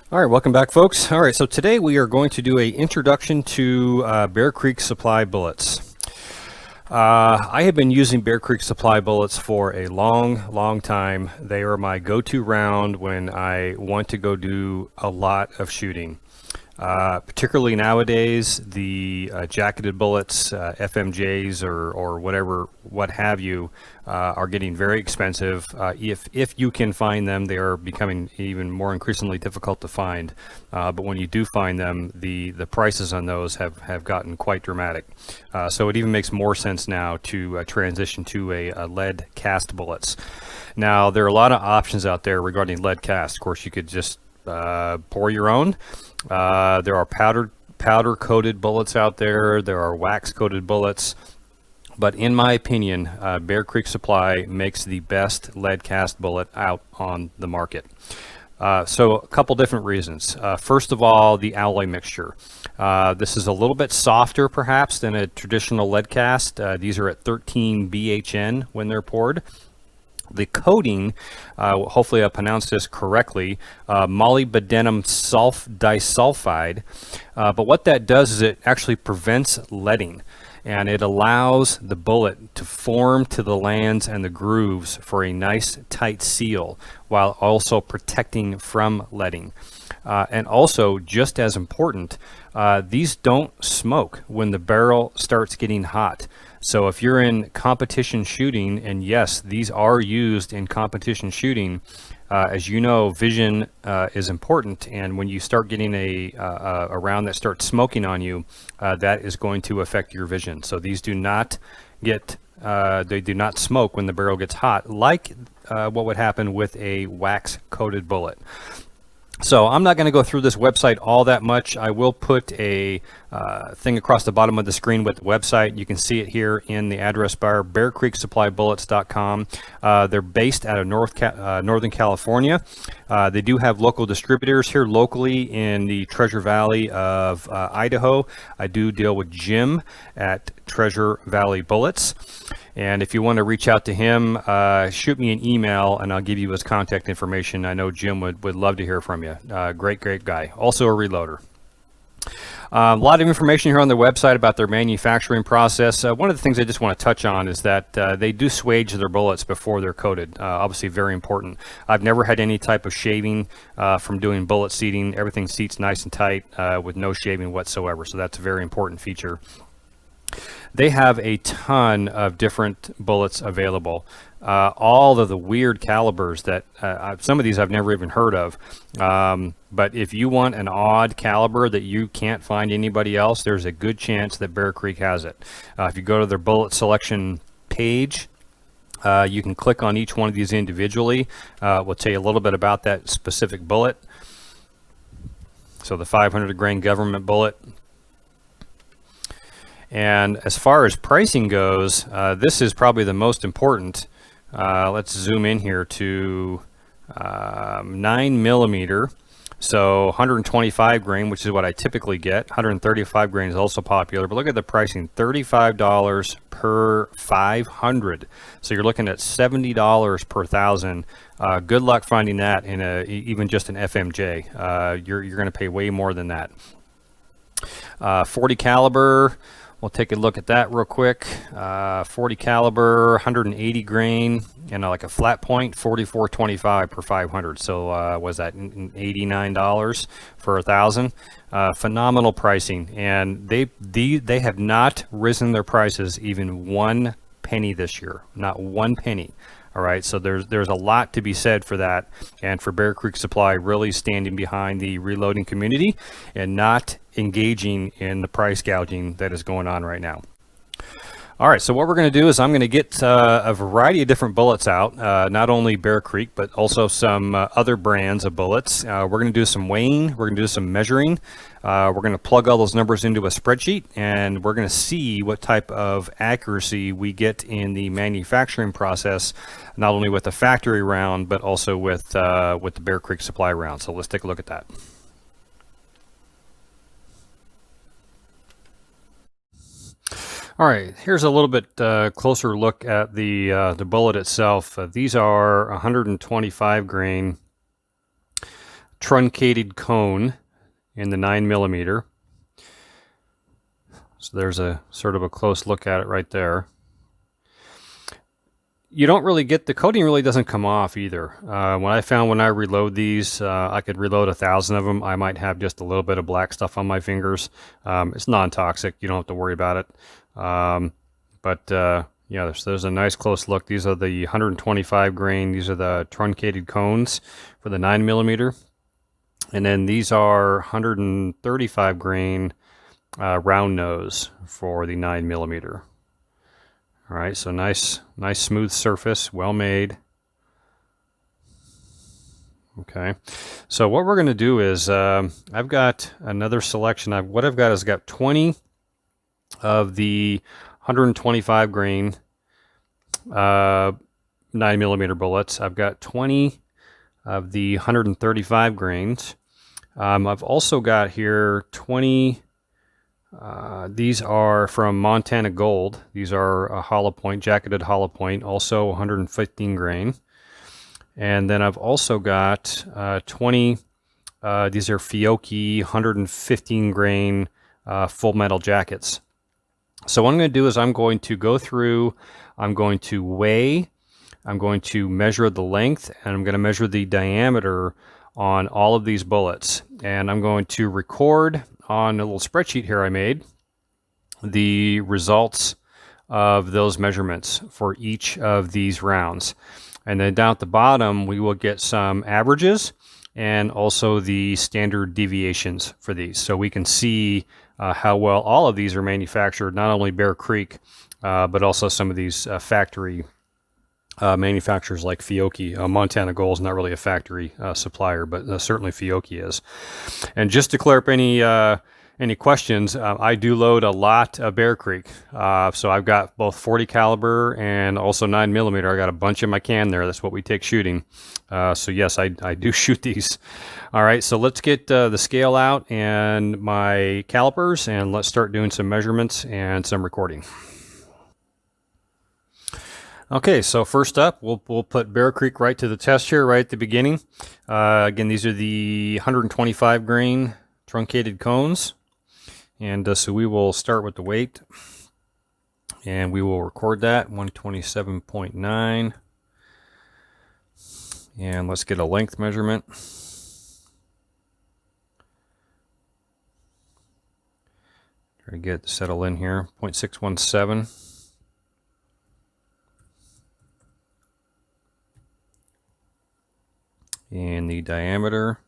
All right, welcome back, folks. All right, so today we are going to do a introduction to Bear Creek Supply bullets. I have been using Bear Creek Supply bullets for a long time. They are my go-to round when I want to go do a lot of shooting. Particularly nowadays, the jacketed bullets, FMJs or what have you, are getting very expensive. If you can find them, they are becoming even more increasingly difficult to find. But when you do find them, the prices on those have gotten quite dramatic. So it even makes more sense now to transition to a lead cast bullets. Now, there are a lot of options out there regarding lead cast. Of course, you could just pour your own. There are powder coated bullets out there. There are wax coated bullets. But in my opinion, Bear Creek Supply makes the best lead cast bullet out on the market. So a couple different reasons. First of all, the alloy mixture. This is a little bit softer perhaps than a traditional lead cast. These are at 13 BHN when they're poured. The coating, hopefully I pronounced this correctly, molybdenum disulfide. But what that does is it actually prevents leading, and it allows the bullet to form to the lands and the grooves for a nice tight seal while also protecting from leading. And also, just as important, these don't smoke when the barrel starts getting hot. So if you're in competition shooting, and yes, these are used in competition shooting, as you know, vision is important, and when you start getting a round that starts smoking on you, that is going to affect your vision. So these do not get they do not smoke when the barrel gets hot, like what would happen with a wax coated bullet. So I'm not going to go through this website all that much. I will put a thing across the bottom of the screen with the website. You can see it here in the address bar, bearcreeksupplibullets.com. They're based out of Northern California. They do have local distributors here locally in the Treasure Valley of Idaho. I do deal with Jim at Treasure Valley Bullets. And if you want to reach out to him, shoot me an email and I'll give you his contact information. I know Jim would love to hear from you. Great guy. Also a reloader. A lot of information here on their website about their manufacturing process. One of the things I just want to touch on is that they do swage their bullets before they're coated. Obviously very important. I've never had any type of shaving from doing bullet seating. Everything seats nice and tight with no shaving whatsoever. So that's a very important feature. They have a ton of different bullets available. All of the weird calibers that some of these I've never even heard of. But if you want an odd caliber that you can't find anybody else, there's a good chance that Bear Creek has it. If you go to their bullet selection page, you can click on each one of these individually. We'll tell you a little bit about that specific bullet. So the 500 grain government bullet. And as far as pricing goes, this is probably the most important. Let's zoom in here to 9 millimeter. So 125 grain, which is what I typically get. 135 grain is also popular, but look at the pricing, $35 per 500. So you're looking at $70 per 1,000. Good luck finding that in even just an FMJ. You're going to pay way more than that. 40 caliber. We'll take a look at that real quick. 40 caliber, 180 grain, and like a flat point, $44.25 per 500. So was that $89 for 1,000? Phenomenal pricing, and they have not risen their prices even 1 penny this year. Not 1 penny. All right, so there's a lot to be said for that, and for Bear Creek Supply really standing behind the reloading community and not engaging in the price gouging that is going on right now. All right, so what we're going to do is I'm going to get a variety of different bullets out, not only Bear Creek, but also some other brands of bullets. We're going to do some weighing, we're going to do some measuring, we're going to plug all those numbers into a spreadsheet, and we're going to see what type of accuracy we get in the manufacturing process, not only with the factory round, but also with the Bear Creek Supply round. So let's take a look at that. All right, here's a little bit closer look at the bullet itself. These are 125 grain truncated cone in the 9mm. So there's a sort of a close look at it right there. You don't really get, the coating really doesn't come off either. When I reload these, I could reload 1,000 of them. I might have just a little bit of black stuff on my fingers. It's non-toxic. You don't have to worry about it. Yeah, there's a nice close look. These are the 125 grain. These are the truncated cones for the 9mm. And then these are 135 grain round nose for the 9mm. All right, so nice smooth surface, well made. Okay, so what we're going to do is I've got another selection. What I've got is got 20 of the 125 grain 9mm bullets. I've got 20 of the 135 grains. I've also got here 20. These are from Montana Gold. These are a hollow point, jacketed hollow point, also 115 grain. And then I've also got 20. These are Fiocchi 115 grain full metal jackets. So what I'm going to do is I'm going to go through, I'm going to weigh, I'm going to measure the length, and I'm going to measure the diameter on all of these bullets. And I'm going to record on a little spreadsheet here I made the results of those measurements for each of these rounds. And then down at the bottom, we will get some averages and also the standard deviations for these. So we can see how well all of these are manufactured, not only Bear Creek, but also some of these factory manufacturers like Fiocchi. Montana Gold is not really a factory supplier, but certainly Fiocchi is. And just to clear up any questions, I do load a lot of Bear Creek. So I've got both 40 caliber and also 9mm. I got a bunch in my can there. That's what we take shooting. So yes, I do shoot these. All right, so let's get the scale out and my calipers, and let's start doing some measurements and some recording. Okay, so first up, we'll put Bear Creek right to the test here, right at the beginning. Again, these are the 125 grain truncated cones. And so we will start with the weight. And we will record that, 127.9. And let's get a length measurement. Try to get it to settle in here, 0.617. And the diameter,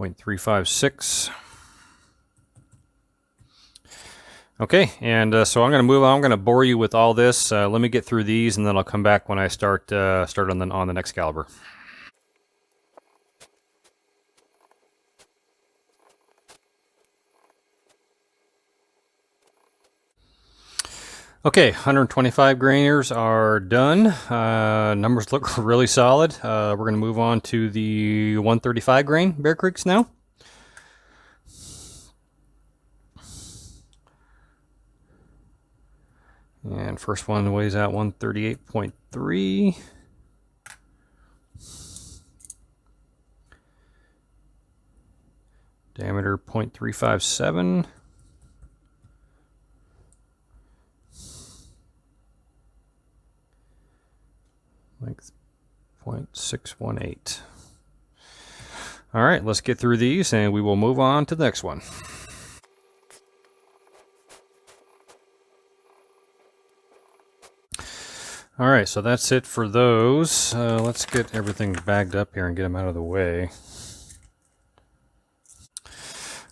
.356. Okay, and so I'm going to move on. I'm going to bore you with all this. Let me get through these, and then I'll come back when I start on the next caliber. Okay, 125 grainers are done. Numbers look really solid. We're going to move on to the 135 grain Bear Creeks now. And first one weighs out 138.3. Diameter 0.357. Length 0.618. All right, let's get through these and we will move on to the next one. All right, so that's it for those. Let's get everything bagged up here and get them out of the way.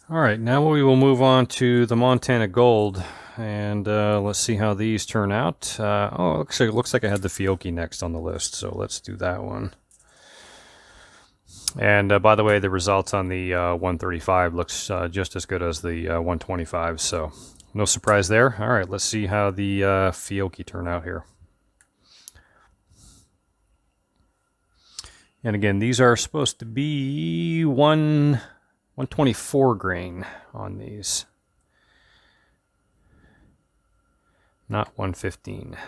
All right, now we will move on to the Montana Gold, and let's see how these turn out. Oh, it looks like I had the Fiocchi next on the list, so let's do that one. And by the way, the results on the 135 looks just as good as the 125, so no surprise there. All right, let's see how the Fiocchi turn out here. And again, these are supposed to be 124 grain on these. not 115.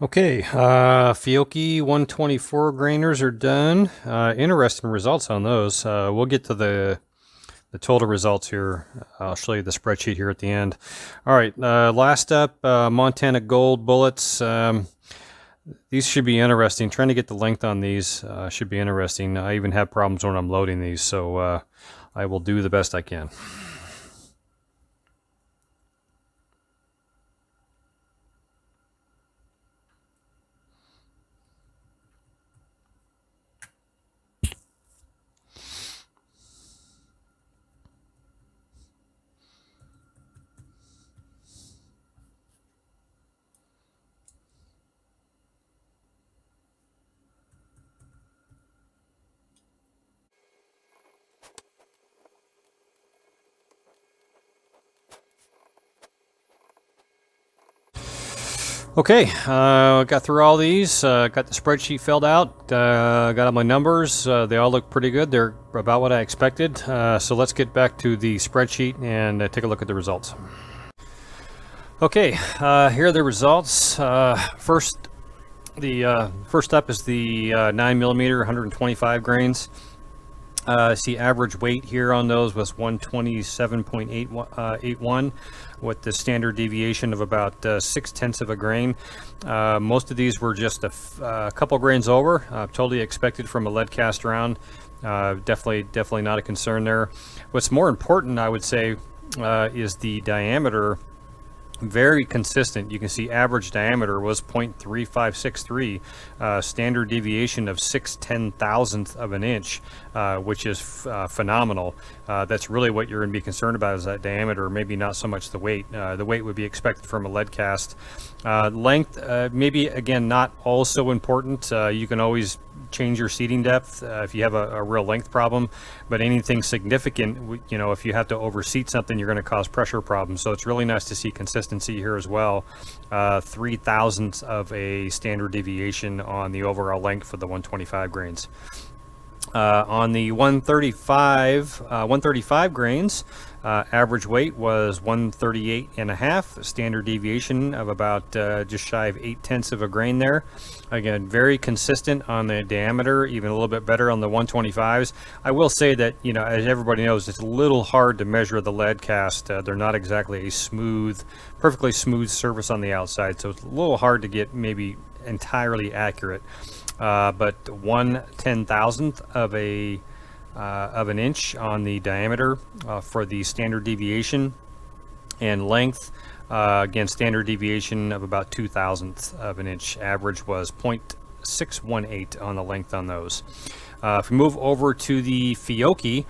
Okay, Fiocchi 124 grainers are done. Interesting results on those. We'll get to the total results here. I'll show you the spreadsheet here at the end. All right, last up, Montana Gold bullets. These should be interesting. Trying to get the length on these should be interesting. I even have problems when I'm loading these, so I will do the best I can. Okay, got through all these, got the spreadsheet filled out, got all my numbers. They all look pretty good. They're about what I expected. So let's get back to the spreadsheet and take a look at the results. Okay, here are the results. First up is the 9mm 125 grains. See, average weight here on those was 127.81 with the standard deviation of about 0.6 of a grain. Most of these were just a couple grains over, totally expected from a lead cast round. Definitely not a concern there. What's more important, I would say, is the diameter. Very consistent. You can see average diameter was 0.3563, standard deviation of 6/10,000th of an inch, which is phenomenal. That's really what you're going to be concerned about, is that diameter, maybe not so much the weight. The weight would be expected from a lead cast. Length, maybe again not also important. You can always change your seating depth if you have a real length problem, but anything significant, you know, if you have to overseat something, you're going to cause pressure problems. So it's really nice to see consistency here as well. 0.003 of a standard deviation on the overall length for the 125 grains. On the 135 grains, average weight was 138.5, standard deviation of about just shy of 0.8 of a grain there. Again, very consistent on the diameter, even a little bit better on the 125s. I will say that, you know, as everybody knows, it's a little hard to measure the lead cast. They're not exactly a perfectly smooth surface on the outside, so it's a little hard to get maybe entirely accurate. But 1/10,000th of an inch on the diameter for the standard deviation, and length, again, standard deviation of about 0.002 of an inch. Average was 0.618 on the length on those. If we move over to the Fiocchi,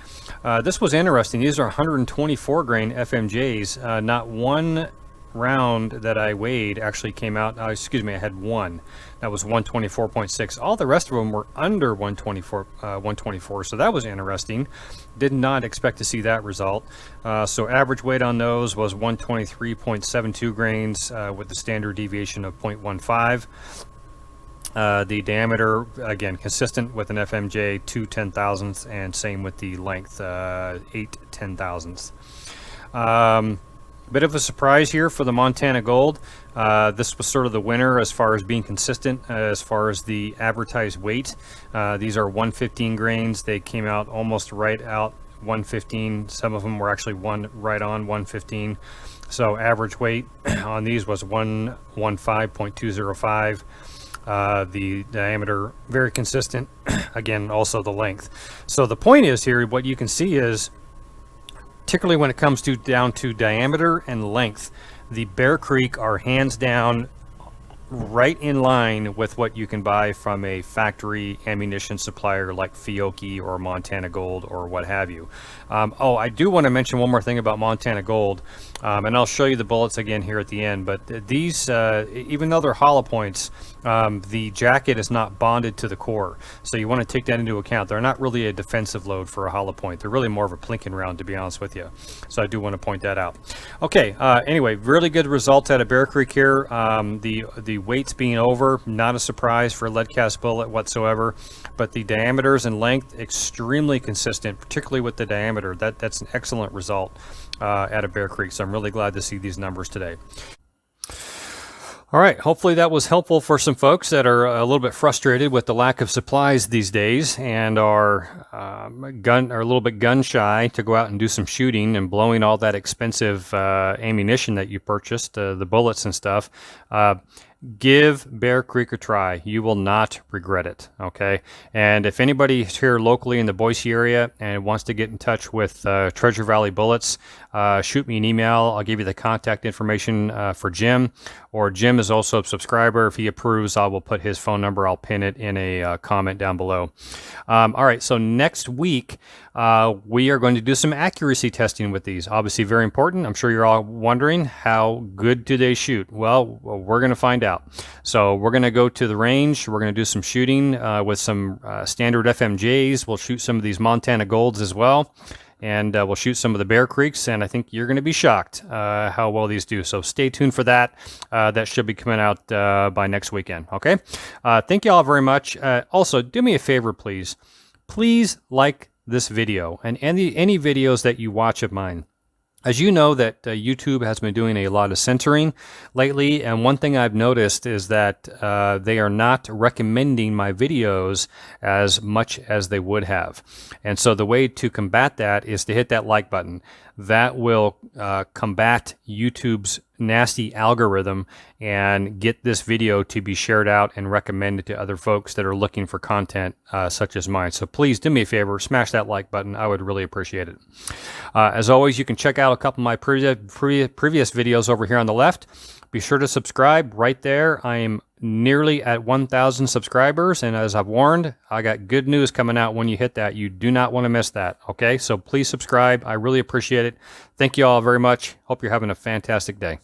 this was interesting. These are 124 grain FMJs. Not one round that I weighed actually came out, excuse me, I had one that was 124.6. All the rest of them were under 124, so that was interesting. Did not expect to see that result. So average weight on those was 123.72 grains with the standard deviation of 0.15. The diameter, again, consistent with an FMJ, 2/10,000ths, and same with the length, 8/10,000ths. Bit of a surprise here for the Montana Gold. This was sort of the winner as far as being consistent, as far as the advertised weight. These are 115 grains. They came out almost right out 115. Some of them were actually right on 115. So average weight on these was 115.205. The diameter very consistent, again, also the length. So the point is here, what you can see is, particularly when it comes down to diameter and length, the Bear Creek are hands down right in line with what you can buy from a factory ammunition supplier like Fiocchi or Montana Gold or what have you. Oh, I do want to mention one more thing about Montana Gold, and I'll show you the bullets again here at the end, but these, even though they're hollow points, the jacket is not bonded to the core, so you want to take that into account. They're not really a defensive load for a hollow point. They're really more of a plinking round, to be honest with you, so I do want to point that out. Okay, anyway, really good results out of Bear Creek here. The weights being over, not a surprise for a lead cast bullet whatsoever, but the diameters and length extremely consistent, particularly with the diameter. That's an excellent result out of Bear Creek, so I'm really glad to see these numbers today. All right, hopefully that was helpful for some folks that are a little bit frustrated with the lack of supplies these days and are a little bit gun shy to go out and do some shooting and blowing all that expensive ammunition that you purchased, the bullets and stuff. Give Bear Creek a try. You will not regret it, okay? And if anybody is here locally in the Boise area and wants to get in touch with Treasure Valley Bullets, shoot me an email. I'll give you the contact information for Jim, or Jim is also a subscriber. If he approves, I will put his phone number. I'll pin it in a comment down below. All right, so next week, we are going to do some accuracy testing with these. Obviously very important. I'm sure you're all wondering, how good do they shoot? Well, we're going to find out. So we're going to go to the range. We're going to do some shooting with some standard FMJs. We'll shoot some of these Montana Golds as well. And we'll shoot some of the Bear Creeks, and I think you're going to be shocked how well these do. So stay tuned for that. That should be coming out by next weekend, okay? Thank you all very much. Also, do me a favor, please. Please like this video and any videos that you watch of mine. As you know, that YouTube has been doing a lot of censoring lately, and one thing I've noticed is that they are not recommending my videos as much as they would have. And so the way to combat that is to hit that like button. That will combat YouTube's nasty algorithm and get this video to be shared out and recommended to other folks that are looking for content such as mine. So please do me a favor, smash that like button. I would really appreciate it. As always, you can check out a couple of my previous videos over here on the left. Be sure to subscribe right there. I am nearly at 1,000 subscribers, and as I've warned, I got good news coming out when you hit that. You do not want to miss that, okay? So please subscribe. I really appreciate it. Thank you all very much. Hope you're having a fantastic day.